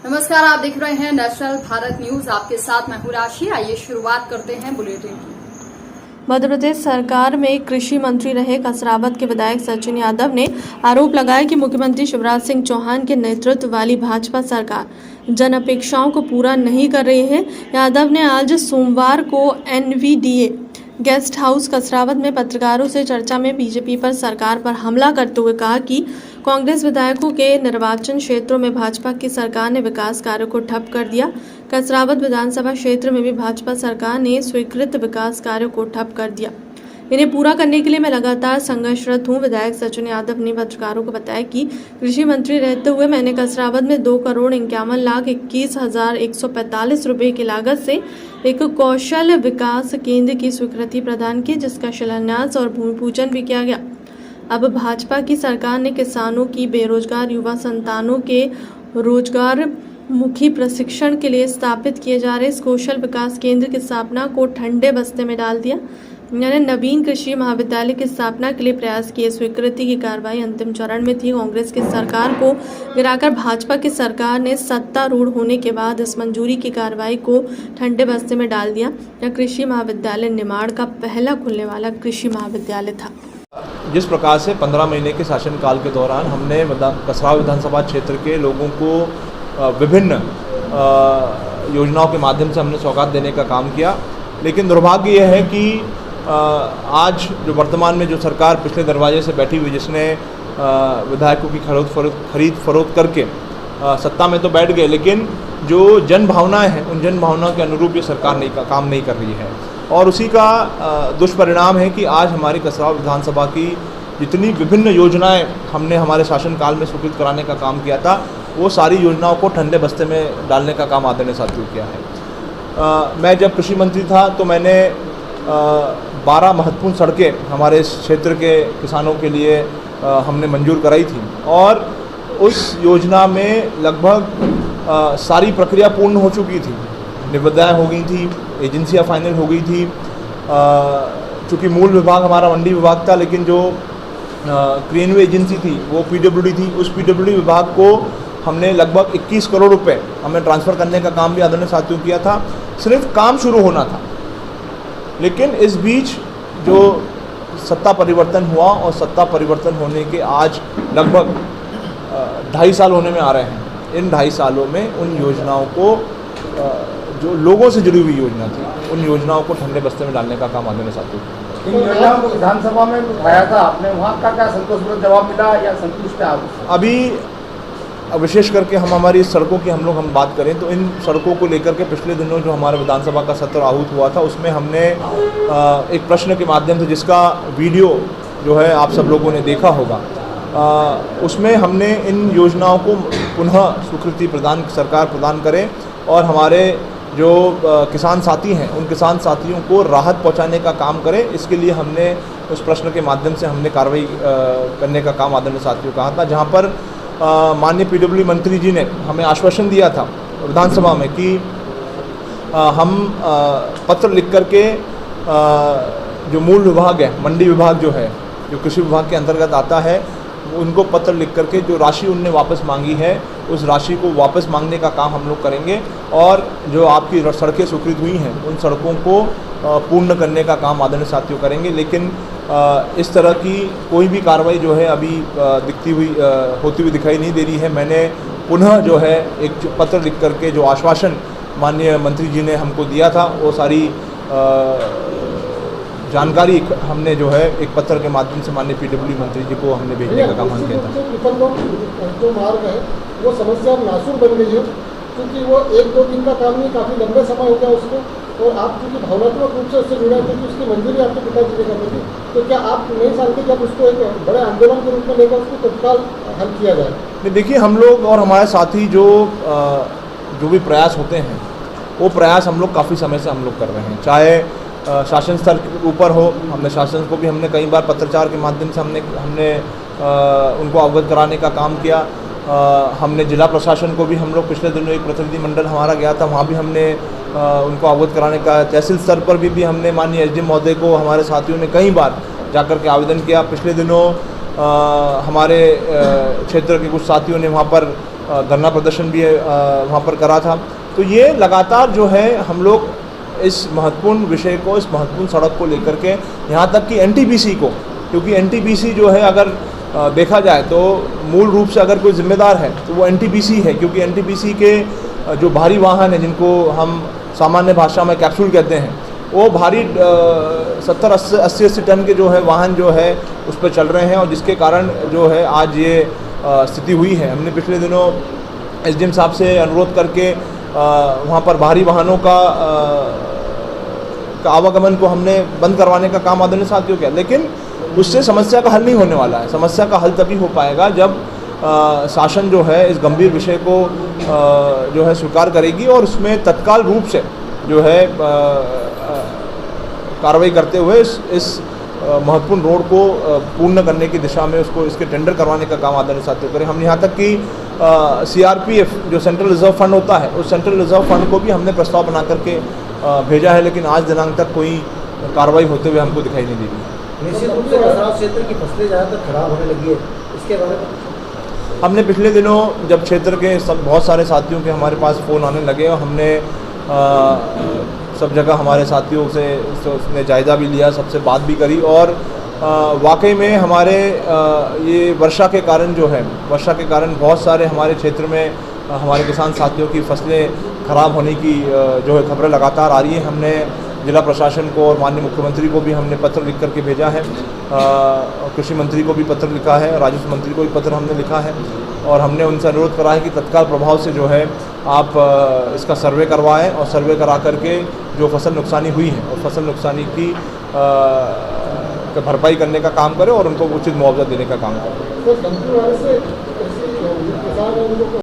नमस्कार, आप देख रहे हैं नेशनल भारत न्यूज। आपके साथ मैं हूं राशि। आइए शुरुआत करते हैं बुलेटिन की। मध्य प्रदेश सरकार में कृषि मंत्री रहे कसरावत के विधायक सचिन यादव ने आरोप लगाया कि मुख्यमंत्री शिवराज सिंह चौहान के नेतृत्व वाली भाजपा सरकार जन अपेक्षाओं को पूरा नहीं कर रही है। यादव ने आज सोमवार को NVDA गेस्ट हाउस कसरावत में पत्रकारों से चर्चा में बीजेपी पर सरकार पर हमला करते हुए कहा कि कांग्रेस विधायकों के निर्वाचन क्षेत्रों में भाजपा की सरकार ने विकास कार्यों को ठप कर दिया। कसरावत विधानसभा क्षेत्र में भी भाजपा सरकार ने स्वीकृत विकास कार्यों को ठप कर दिया। इन्हें पूरा करने के लिए मैं लगातार संघर्षरत हूं। विधायक सचिन यादव ने पत्रकारों को बताया कि कृषि मंत्री रहते हुए मैंने कसरावत में 2,51,21,145 रुपए की लागत से एक कौशल विकास केंद्र की स्वीकृति प्रदान की, जिसका शिलान्यास और भूमि पूजन भी किया गया। अब भाजपा की सरकार ने किसानों की बेरोजगार युवा संतानों के रोजगार मुखी प्रशिक्षण के लिए स्थापित किए जा रहे इस कौशल विकास केंद्र की स्थापना को ठंडे बस्ते में डाल दिया। मैंने नवीन कृषि महाविद्यालय की स्थापना के लिए प्रयास किए। स्वीकृति की कार्रवाई अंतिम चरण में थी। कांग्रेस की सरकार को गिराकर भाजपा की सरकार ने सत्तारूढ़ होने के बाद इस मंजूरी की कार्रवाई को ठंडे बस्ते में डाल दिया। यह कृषि महाविद्यालय निमाड़ का पहला खुलने वाला कृषि महाविद्यालय था। जिस प्रकार से 15 महीने के शासनकाल के दौरान हमने कसरावत विधानसभा क्षेत्र के लोगों को विभिन्न योजनाओं के माध्यम से हमने सौगात देने का काम किया, लेकिन दुर्भाग्य यह है कि आज जो वर्तमान में जो सरकार पिछले दरवाजे से बैठी हुई, जिसने विधायकों की खरीद फरोख्त करके सत्ता में तो बैठ गए, लेकिन जो जन भावनाएँ हैं उन जन भावनाओं के अनुरूप ये सरकार काम नहीं कर रही है। और उसी का दुष्परिणाम है कि आज हमारी कसरावत विधानसभा की जितनी विभिन्न योजनाएं हमने हमारे शासनकाल में स्वीकृत कराने का काम किया था, वो सारी योजनाओं को ठंडे बस्ते में डालने का काम आदरणीय साथियों किया है। मैं जब कृषि मंत्री था तो मैंने 12 महत्वपूर्ण सड़कें हमारे इस क्षेत्र के किसानों के लिए हमने मंजूर कराई थी, और उस योजना में लगभग सारी प्रक्रिया पूर्ण हो चुकी थी। निविदाएँ हो गई थी, एजेंसियाँ फाइनल हो गई थी। चूँकि मूल विभाग हमारा मंडी विभाग था, लेकिन जो क्रियान्वयन एजेंसी थी वो PWD थी। उस PWD विभाग को हमने लगभग 21 करोड़ रुपए हमें ट्रांसफ़र करने का काम भी आदरणीय साथियों किया था। सिर्फ काम शुरू होना था, लेकिन इस बीच जो सत्ता परिवर्तन हुआ और सत्ता परिवर्तन होने के आज लगभग 2.5 साल होने में आ रहे हैं। इन 2.5 सालों में उन योजनाओं को जो लोगों से जुड़ी हुई योजना थी, उन योजनाओं को ठंडे बस्ते में डालने का काम आदरणीय साथियों किया। इन योजनाओं को विधानसभा में उठाया था आपने, वहाँ का क्या संतोषजनक जवाब मिला या संतुष्ट है आप? अभी विशेष करके हमारी सड़कों की हम बात करें तो इन सड़कों को लेकर के पिछले दिनों जो हमारे विधानसभा का सत्र आहूत हुआ था, उसमें हमने एक प्रश्न के माध्यम से, जिसका वीडियो जो है आप सब लोगों ने देखा होगा, उसमें हमने इन योजनाओं को पुनः स्वीकृति सरकार प्रदान करे और हमारे जो किसान साथी हैं उन किसान साथियों को राहत पहुंचाने का काम करें। इसके लिए हमने उस प्रश्न के माध्यम से हमने कार्रवाई करने का काम आदरणीय साथियों कहा था, जहां पर माननीय PWD मंत्री जी ने हमें आश्वासन दिया था विधानसभा में कि हम पत्र लिख करके जो मूल विभाग है, मंडी विभाग जो है, जो कृषि विभाग के अंतर्गत आता है, उनको पत्र लिख करके जो राशि उनने वापस मांगी है उस राशि को वापस मांगने का काम हम लोग करेंगे, और जो आपकी सड़कें स्वीकृत हुई हैं उन सड़कों को पूर्ण करने का काम आदरणीय साथियों करेंगे। लेकिन इस तरह की कोई भी कार्रवाई जो है अभी होती हुई दिखाई नहीं दे रही है। मैंने पुनः जो है एक पत्र लिख करके जो आश्वासन माननीय मंत्री जी ने हमको दिया था, वो सारी जानकारी हमने जो है एक पत्र के माध्यम से माननीय PWD मंत्री जी को हमने भेजने का काम किया था। जो मार्ग है वो समस्या नासूर बन गई है, क्योंकि वो 1-2 दिन का काम नहीं, काफ़ी लंबे समय हो गया उसको, और आप क्योंकि भावनात्मक रूप से उससे जुड़ा, क्योंकि उसकी मंजूरी आपके पिताजी ने करनी थी, तो क्या आप नहीं चाहते कि अब उसको एक बड़े आंदोलन के रूप में लेकर उसको तत्काल हल किया जाए? नहीं, देखिए, हम लोग और हमारे साथी जो भी प्रयास होते हैं वो प्रयास हम लोग काफ़ी समय से हम लोग कर रहे हैं। चाहे शासन स्तर के ऊपर हो, हमने शासन को भी हमने कई बार पत्रचार के माध्यम से हमने उनको अवगत कराने का काम किया। हमने जिला प्रशासन को भी हम लोग पिछले दिनों एक प्रतिनिधिमंडल हमारा गया था, वहाँ भी हमने उनको अवगत कराने का, तहसील स्तर पर भी हमने माननीय SDM महोदय को हमारे साथियों ने कई बार जाकर के आवेदन किया। पिछले दिनों हमारे क्षेत्र के कुछ साथियों ने वहाँ पर धरना प्रदर्शन भी वहाँ पर करा था। तो ये लगातार जो है हम लोग इस महत्वपूर्ण विषय को, इस महत्वपूर्ण सड़क को लेकर के, यहाँ तक कि एनटीपीसी को, क्योंकि एनटीपीसी जो है अगर देखा जाए तो मूल रूप से अगर कोई जिम्मेदार है तो वो एनटीपीसी है, क्योंकि एनटीपीसी के जो भारी वाहन हैं जिनको हम सामान्य भाषा में कैप्सूल कहते हैं, वो भारी 70-80 टन के जो है वाहन जो है उस पर चल रहे हैं, और जिसके कारण जो है आज ये स्थिति हुई है। हमने पिछले दिनों एसडीएम साहब से अनुरोध करके वहाँ पर भारी वाहनों का आवागमन को हमने बंद करवाने का काम आदरणीय साथियों किया, लेकिन उससे समस्या का हल नहीं होने वाला है। समस्या का हल तभी हो पाएगा जब शासन जो है इस गंभीर विषय को जो है स्वीकार करेगी और उसमें तत्काल रूप से जो है कार्रवाई करते हुए इस महत्वपूर्ण रोड को पूर्ण करने की दिशा में उसको इसके टेंडर करवाने का काम आदरणीय साथियों करें। हम यहाँ तक कि सीआरपीएफ जो सेंट्रल रिजर्व फंड होता है, उस सेंट्रल रिजर्व फंड को भी हमने प्रस्ताव बना करके भेजा है, लेकिन आज दिनांक तक कोई कार्रवाई होते हुए हमको दिखाई नहीं दी गई। निश्चित रूप से कसराव क्षेत्र की फसलें ज़्यादातर खराब होने लगी है, इसके बारे में हमने पिछले दिनों जब क्षेत्र के बहुत सारे साथियों के हमारे पास फ़ोन आने लगे और हमने सब जगह हमारे साथियों से उसने जायज़ा भी लिया, सबसे बात भी करी, और वाकई में हमारे ये वर्षा के कारण जो है, वर्षा के कारण बहुत सारे हमारे क्षेत्र में हमारे किसान साथियों की फसलें ख़राब होने की जो है खबरें लगातार आ रही हैं। हमने जिला प्रशासन को और माननीय मुख्यमंत्री को भी हमने पत्र लिख करके भेजा है, कृषि मंत्री को भी पत्र लिखा है, राजस्व मंत्री को भी पत्र हमने लिखा है, और हमने उनसे अनुरोध करा है कि तत्काल प्रभाव से जो है आप इसका सर्वे करवाएं और सर्वे करा करके जो फसल नुकसानी हुई है और फसल नुकसानी की भरपाई करने का काम करें और उनको उचित मुआवजा देने का काम करें। तो किसान